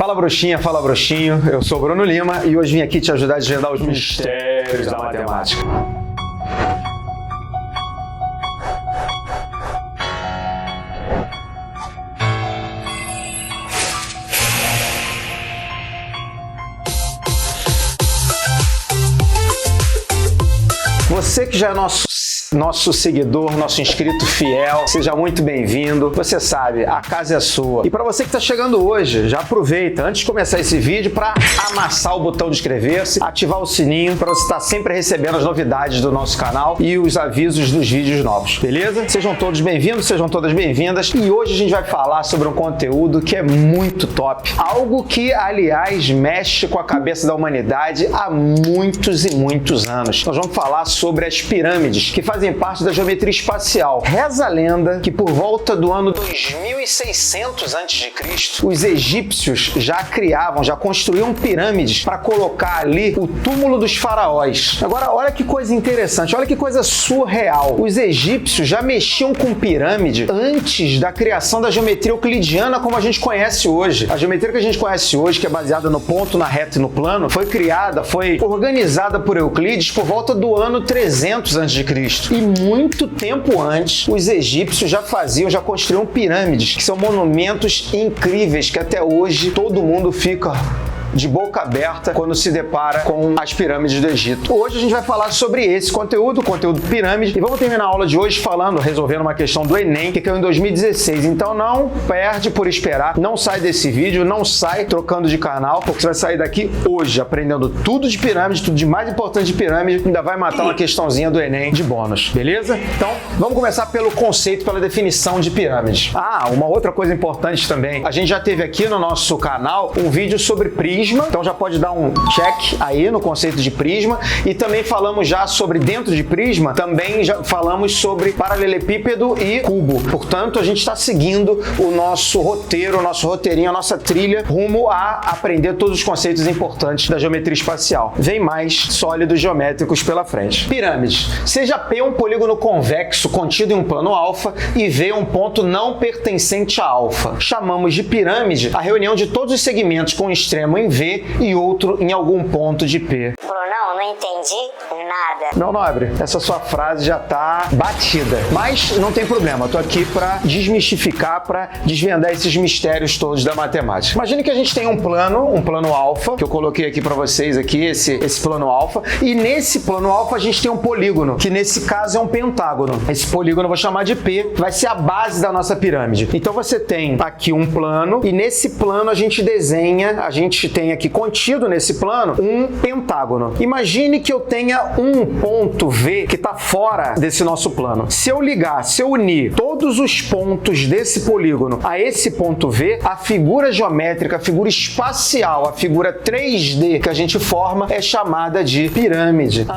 Fala bruxinha, fala bruxinho, eu sou o Bruno Lima e hoje vim aqui te ajudar a desvendar os mistérios da matemática. Você que já é nosso seguidor, nosso inscrito fiel, seja muito bem-vindo. Você sabe, a casa é sua. E para você que está chegando hoje, já aproveita, antes de começar esse vídeo, para amassar o botão de inscrever-se, ativar o sininho, para você estar sempre recebendo as novidades do nosso canal e os avisos dos vídeos novos, beleza? Sejam todos bem-vindos, sejam todas bem-vindas. E hoje a gente vai falar sobre um conteúdo que é muito top. Algo que, aliás, mexe com a cabeça da humanidade há muitos e muitos anos. Nós vamos falar sobre as pirâmides, que fazem parte da geometria espacial. Reza a lenda que por volta do ano 2600 a.C., os egípcios já construíam pirâmides para colocar ali o túmulo dos faraós. Agora, olha que coisa interessante, olha que coisa surreal. Os egípcios já mexiam com pirâmide antes da criação da geometria euclidiana como a gente conhece hoje. A geometria que a gente conhece hoje, que é baseada no ponto, na reta e no plano, foi organizada por Euclides por volta do ano 300 a.C. E muito tempo antes, os egípcios já construíam pirâmides, que são monumentos incríveis, que até hoje todo mundo fica de boca aberta quando se depara com as pirâmides do Egito. Hoje a gente vai falar sobre esse conteúdo pirâmide, e vamos terminar a aula de hoje resolvendo uma questão do Enem, que caiu em 2016. Então não perde por esperar, não sai desse vídeo, não sai trocando de canal, porque você vai sair daqui hoje aprendendo tudo de pirâmide, tudo de mais importante de pirâmide, ainda vai matar uma questãozinha do Enem de bônus, beleza? Então vamos começar pelo conceito, pela definição de pirâmide. Uma outra coisa importante também, a gente já teve aqui no nosso canal um vídeo sobre prisma. Então já pode dar um check aí no conceito de prisma, e também falamos já sobre, dentro de prisma, também já falamos sobre paralelepípedo e cubo. Portanto, a gente está seguindo o nosso roteiro, o nosso roteirinho, a nossa trilha rumo a aprender todos os conceitos importantes da geometria espacial. Vem mais sólidos geométricos pela frente. Pirâmides. Seja P um polígono convexo contido em um plano alfa e V um ponto não pertencente a alfa. Chamamos de pirâmide a reunião de todos os segmentos com um extremo em V e outro em algum ponto de P. Brunão, não entendi nada. Meu nobre, essa sua frase já tá batida. Mas não tem problema, eu tô aqui para desmistificar, para desvendar esses mistérios todos da matemática. Imagine que a gente tem um plano alfa, que eu coloquei aqui para vocês aqui, esse plano alfa, e nesse plano alfa a gente tem um polígono, que nesse caso é um pentágono. Esse polígono eu vou chamar de P, que vai ser a base da nossa pirâmide. Então você tem aqui um plano, e nesse plano a gente tem aqui contido nesse plano um pentágono. Imagine que eu tenha um ponto V que está fora desse nosso plano. Se eu unir todos os pontos desse polígono a esse ponto V, a figura geométrica, a figura espacial, a figura 3D que a gente forma é chamada de pirâmide.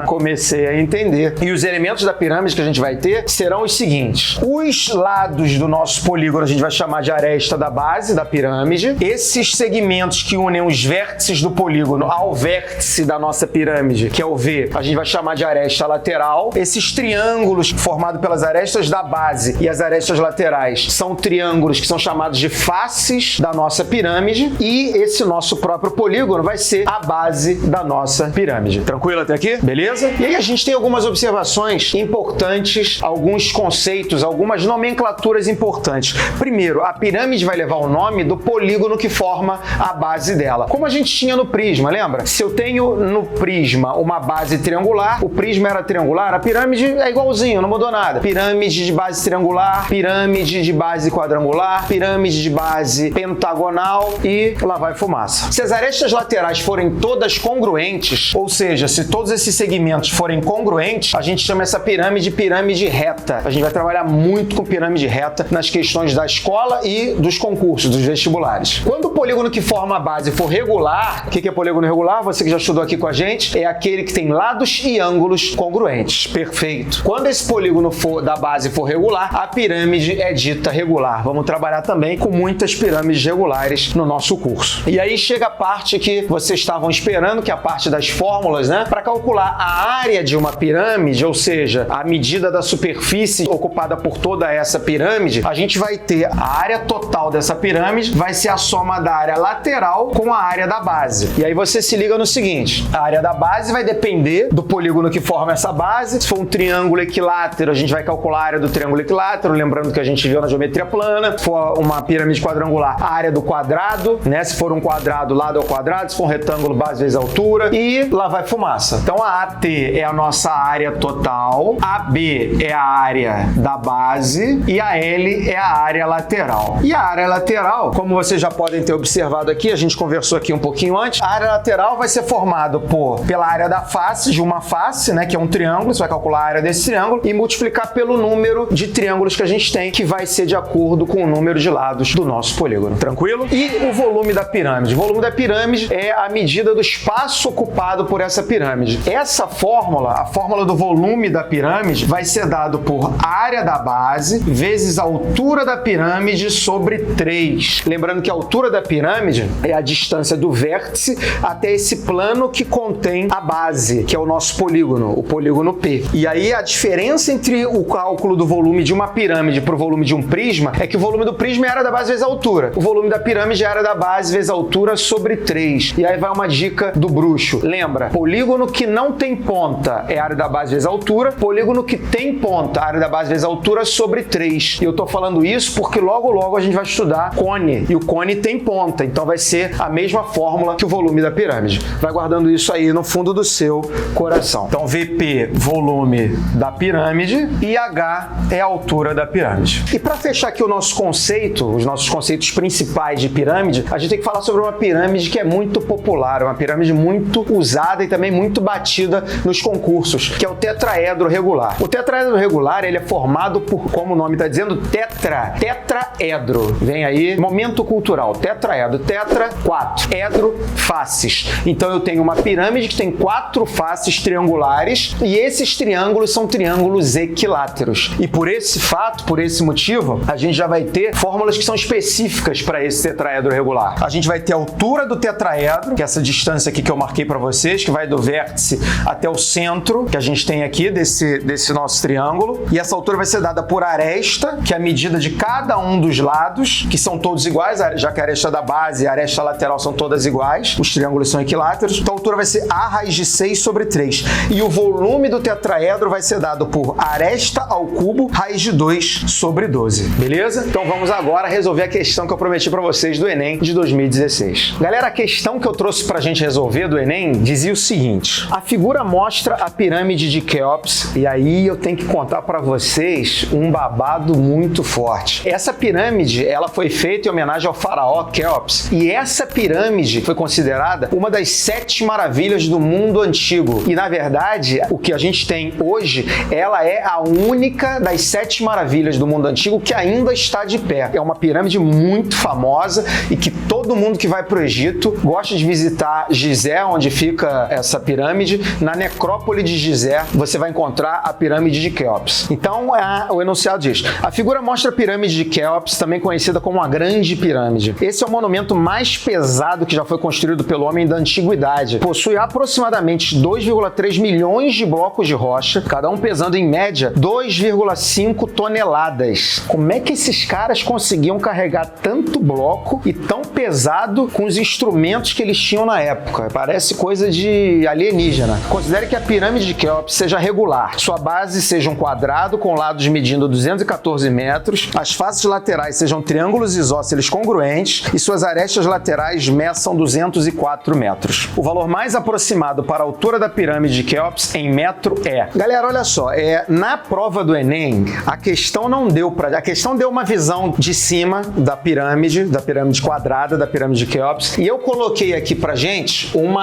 Comecei a entender. E os elementos da pirâmide que a gente vai ter serão os seguintes. Os lados do nosso polígono a gente vai chamar de aresta da base da pirâmide. Esses segmentos que unem os vértices do polígono ao vértice da nossa pirâmide, que é o V, a gente vai chamar de aresta lateral. Esses triângulos formados pelas arestas da base e as arestas laterais são triângulos que são chamados de faces da nossa pirâmide, e esse nosso próprio polígono vai ser a base da nossa pirâmide. Tranquilo até aqui? Beleza? E aí a gente tem algumas observações importantes, alguns conceitos, algumas nomenclaturas importantes. Primeiro, a pirâmide vai levar o nome do polígono que forma a base dela. Como a gente tinha no prisma, lembra? Se eu tenho no prisma uma base triangular, o prisma era triangular, a pirâmide é igualzinho, não mudou nada. Pirâmide de base triangular, pirâmide de base quadrangular, pirâmide de base pentagonal, e lá vai fumaça. Se as arestas laterais forem todas congruentes, ou seja, se todos esses segmentos forem congruentes, a gente chama essa pirâmide reta. A gente vai trabalhar muito com pirâmide reta nas questões da escola e dos concursos, dos vestibulares. Quando o polígono que forma a base for regular, o que é polígono regular? Você que já estudou aqui com a gente, é aquele que tem lados e ângulos congruentes. Perfeito. Quando esse polígono da base for regular, a pirâmide é dita regular. Vamos trabalhar também com muitas pirâmides regulares no nosso curso. E aí chega a parte que vocês estavam esperando, que é a parte das fórmulas, né? Para calcular a área de uma pirâmide, ou seja, a medida da superfície ocupada por toda essa pirâmide, a gente vai ter a área total dessa pirâmide, vai ser a soma da área lateral com a área da base. E aí você se liga no seguinte, a área da base vai depender do polígono que forma essa base. Se for um triângulo equilátero, a gente vai calcular a área do triângulo equilátero, lembrando que a gente viu na geometria plana. Se for uma pirâmide quadrangular, a área do quadrado, né? Se for um quadrado, lado ao quadrado. Se for um retângulo, base vezes altura. E lá vai fumaça. Então a AT é a nossa área total, a B é a área da base e a L é a área lateral. E a área lateral, como vocês já podem ter observado aqui, a gente conversou aqui um pouquinho antes, a área lateral vai ser formada pela área da face, de uma face, né, que é um triângulo, você vai calcular a área desse triângulo e multiplicar pelo número de triângulos que a gente tem, que vai ser de acordo com o número de lados do nosso polígono. Tranquilo? E o volume da pirâmide? O volume da pirâmide é a medida do espaço ocupado por essa pirâmide. Essa fórmula, a fórmula do volume da pirâmide, vai ser dado por área da base vezes a altura da pirâmide sobre 3. Lembrando que a altura da pirâmide é a distância do vértice até esse plano que contém a base, que é o nosso polígono, o polígono P. E aí a diferença entre o cálculo do volume de uma pirâmide para o volume de um prisma é que o volume do prisma é a área da base vezes a altura. O volume da pirâmide é a área da base vezes a altura sobre 3. E aí vai uma dica do bruxo. Lembra, polígono que não tem ponta é a área da base vezes a altura, polígono que tem ponta, a área da base vezes a altura sobre 3. E eu tô falando isso porque logo a gente vai estudar cone, e o cone tem ponta, então vai ser a mesma fórmula que o volume da pirâmide. Vai guardando isso aí no fundo do seu coração. Então VP, volume da pirâmide, e H é a altura da pirâmide. E para fechar aqui o nosso conceito, os nossos conceitos principais de pirâmide, a gente tem que falar sobre uma pirâmide que é muito popular, uma pirâmide muito usada e também muito batida nos concursos, que é o tetraedro regular. O tetraedro regular, ele é formado por, como o nome está dizendo, tetraedro. Vem aí, momento cultural, tetraedro. Tetra, 4. Edro, faces. Então eu tenho uma pirâmide que tem 4 faces triangulares e esses triângulos são triângulos equiláteros. E por esse fato, por esse motivo, a gente já vai ter fórmulas que são específicas para esse tetraedro regular. A gente vai ter a altura do tetraedro, que é essa distância aqui que eu marquei para vocês, que vai do vértice até o centro, que a gente tem aqui desse nosso triângulo. E essa altura vai ser dada por aresta, que é a medida de cada um dos lados, que são todos iguais, já que a aresta da base e a aresta lateral são todas iguais, os triângulos são equiláteros. Então a altura vai ser A raiz de 6 sobre 3. E o volume do tetraedro vai ser dado por aresta ao cubo, raiz de 2 sobre 12. Beleza? Então vamos agora resolver a questão que eu prometi para vocês do Enem de 2016. Galera, a questão que eu trouxe pra gente resolver do Enem dizia o seguinte: a figura mostra a pirâmide de Quéops, e aí eu tenho que contar para vocês um babado muito forte. Essa pirâmide, ela foi feita em homenagem ao faraó Quéops, e essa pirâmide foi considerada uma das 7 maravilhas do mundo antigo. E na verdade, o que a gente tem hoje, ela é a única das 7 maravilhas do mundo antigo que ainda está de pé. É uma pirâmide muito famosa e que todo mundo que vai para o Egito gosta de visitar Gizé, onde fica essa pirâmide. Na necrópole de Gizé, você vai encontrar a pirâmide de Quéops. Então, o enunciado diz: a figura mostra a pirâmide de Quéops, também conhecida como a Grande Pirâmide. Esse é o monumento mais pesado que já foi construído pelo homem da antiguidade. Possui aproximadamente 2,3 milhões de blocos de rocha, cada um pesando em média 2,5 toneladas. Como é que esses caras conseguiam carregar tanto bloco e tão pesado com os instrumentos que eles tinham na época? Parece coisa de alienígena. Considere que a pirâmide de Quéops seja regular. Sua base seja um quadrado com lados medindo 214 metros, as faces laterais sejam triângulos isósceles congruentes e suas arestas laterais meçam 204 metros. O valor mais aproximado para a altura da pirâmide de Quéops em metro é... Galera, olha só, na prova do Enem, a questão não deu para... A questão deu uma visão de cima da pirâmide quadrada, da pirâmide de Quéops, e eu coloquei aqui pra gente um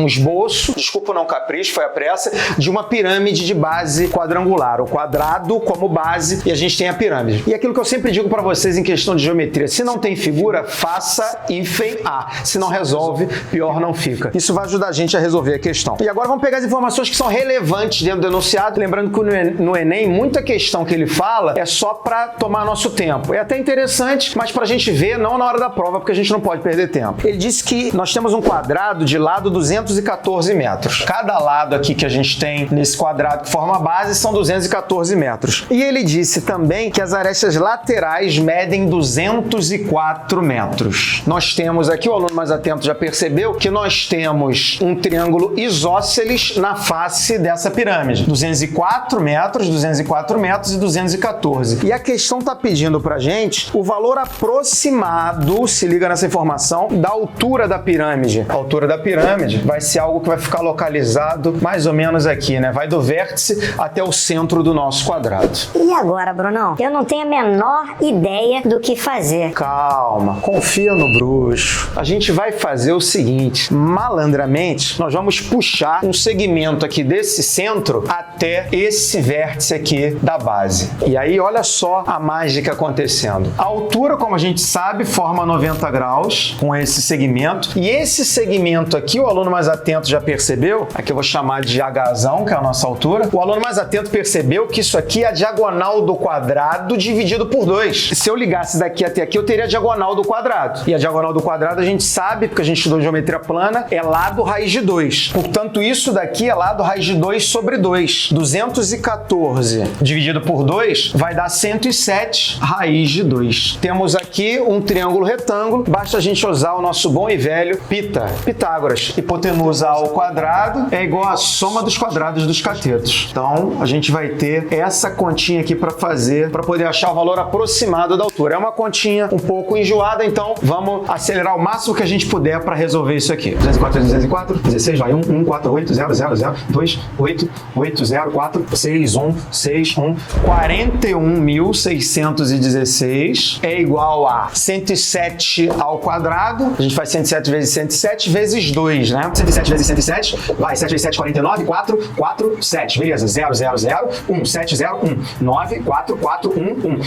esboço, desculpa não capricho, foi a pressa, de uma pirâmide de base quadrangular, o quadrado como base, e a gente tem a pirâmide. E aquilo que eu sempre digo pra vocês em questão de geometria: se não tem figura, faça hífen A. Se não resolve, pior não fica. Isso vai ajudar a gente a resolver a questão. E agora vamos pegar as informações que são relevantes dentro do enunciado, lembrando que no Enem, muita questão que ele fala é só pra tomar nosso tempo. É até interessante, mas pra gente ver, não na hora da prova, porque a gente não pode perder tempo. Ele disse que nós temos um quadrado de lado 214 214 metros. Cada lado aqui que a gente tem nesse quadrado que forma a base são 214 metros. E ele disse também que as arestas laterais medem 204 metros. Nós temos aqui, o aluno mais atento já percebeu, que nós temos um triângulo isósceles na face dessa pirâmide. 204 metros, 204 metros e 214. E a questão está pedindo para gente o valor aproximado, se liga nessa informação, da altura da pirâmide. A altura da pirâmide vai ser algo que vai ficar localizado mais ou menos aqui, né? Vai do vértice até o centro do nosso quadrado. E agora, Brunão? Eu não tenho a menor ideia do que fazer. Calma, confia no bruxo. A gente vai fazer o seguinte, malandramente, nós vamos puxar um segmento aqui desse centro até esse vértice aqui da base. E aí, olha só a mágica acontecendo. A altura, como a gente sabe, forma 90 graus com esse segmento. E esse segmento aqui, o aluno mais atento já percebeu, aqui eu vou chamar de Hzão, que é a nossa altura. O aluno mais atento percebeu que isso aqui é a diagonal do quadrado dividido por 2. Se eu ligasse daqui até aqui, eu teria a diagonal do quadrado. E a diagonal do quadrado a gente sabe, porque a gente estudou geometria plana, é lado raiz de 2. Portanto, isso daqui é lado raiz de 2 sobre 2. 214 dividido por 2 vai dar 107 raiz de 2. Temos aqui um triângulo retângulo, basta a gente usar o nosso bom e velho Pitágoras. Hipotenusa ao quadrado é igual à soma dos quadrados dos catetos. Então, a gente vai ter essa continha aqui para fazer, para poder achar o valor aproximado da altura. É uma continha um pouco enjoada, então vamos acelerar o máximo que a gente puder para resolver isso aqui. 204, 204, 16, vai 1, 1, 4, 8, 0, 0, 0, 2, 8, 8, 0, 4, 6, 1, 6, 1, 41.616 é igual a 107 ao quadrado. A gente faz 107 vezes 107 vezes 2, né? 107 vezes 107, vai, 7 vezes 7, 49, 4, 4, 7, beleza, 0, 0, 0, 1, 7, 0, 1, 9, 4, 4, 1, 1.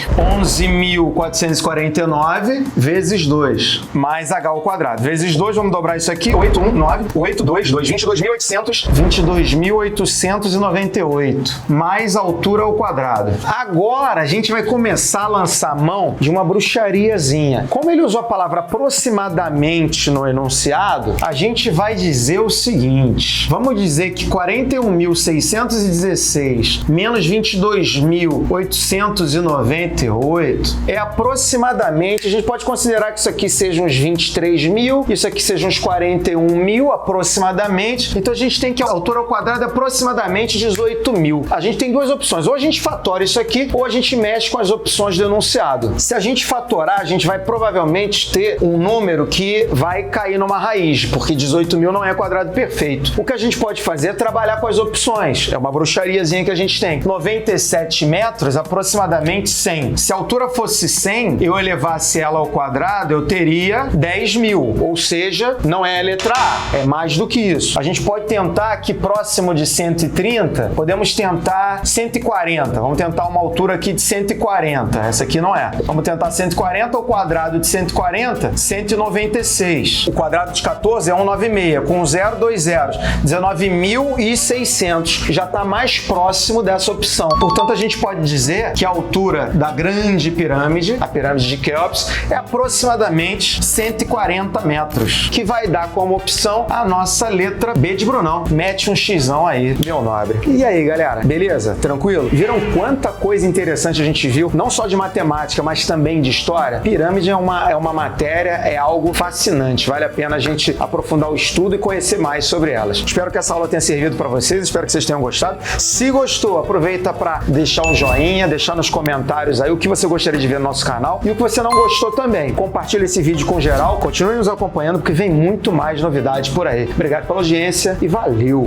11.449 vezes 2, mais h ao quadrado. Vezes 2, vamos dobrar isso aqui, 8, 1, 9, 8, 2, 2, 22.800, 22.898, mais a altura ao quadrado. Agora, a gente vai começar a lançar mão de uma bruxariazinha. Como ele usou a palavra aproximadamente no enunciado, a gente vai dizer o seguinte, vamos dizer que 41.616 menos 22.898 é aproximadamente, a gente pode considerar que isso aqui seja uns 23 mil, isso aqui seja uns 41 mil aproximadamente, então a gente tem que a altura ao quadrado é aproximadamente 18 mil. A gente tem duas opções, ou a gente fatora isso aqui, ou a gente mexe com as opções do enunciado. Se a gente fatorar, a gente vai provavelmente ter um número que vai cair numa raiz, porque 18 mil não é quadrado perfeito. O que a gente pode fazer é trabalhar com as opções. É uma bruxariazinha que a gente tem. 97 metros, aproximadamente 100. Se a altura fosse 100, eu elevasse ela ao quadrado, eu teria 10 mil. Ou seja, não é a letra A, é mais do que isso. A gente pode tentar aqui próximo de 130, podemos tentar 140. Vamos tentar uma altura aqui de 140. Essa aqui não é. Vamos tentar 140 ao quadrado de 140, 196. O quadrado de 14 é 196, com 0, 2 zeros. 19.600. Já está mais próximo dessa opção. Portanto, a gente pode dizer que a altura da grande pirâmide, a pirâmide de Quéops, é aproximadamente 140 metros, que vai dar como opção a nossa letra B de Brunão. Mete um xão aí, meu nobre. E aí, galera? Beleza? Tranquilo? Viram quanta coisa interessante a gente viu? Não só de matemática, mas também de história. Pirâmide é uma matéria, é algo fascinante. Vale a pena a gente aprofundar o estudo e conhecer mais sobre elas. Espero que essa aula tenha servido para vocês, espero que vocês tenham gostado. Se gostou, aproveita para deixar um joinha, deixar nos comentários aí o que você gostaria de ver no nosso canal e o que você não gostou também. Compartilha esse vídeo com geral, continue nos acompanhando porque vem muito mais novidades por aí. Obrigado pela audiência e valeu!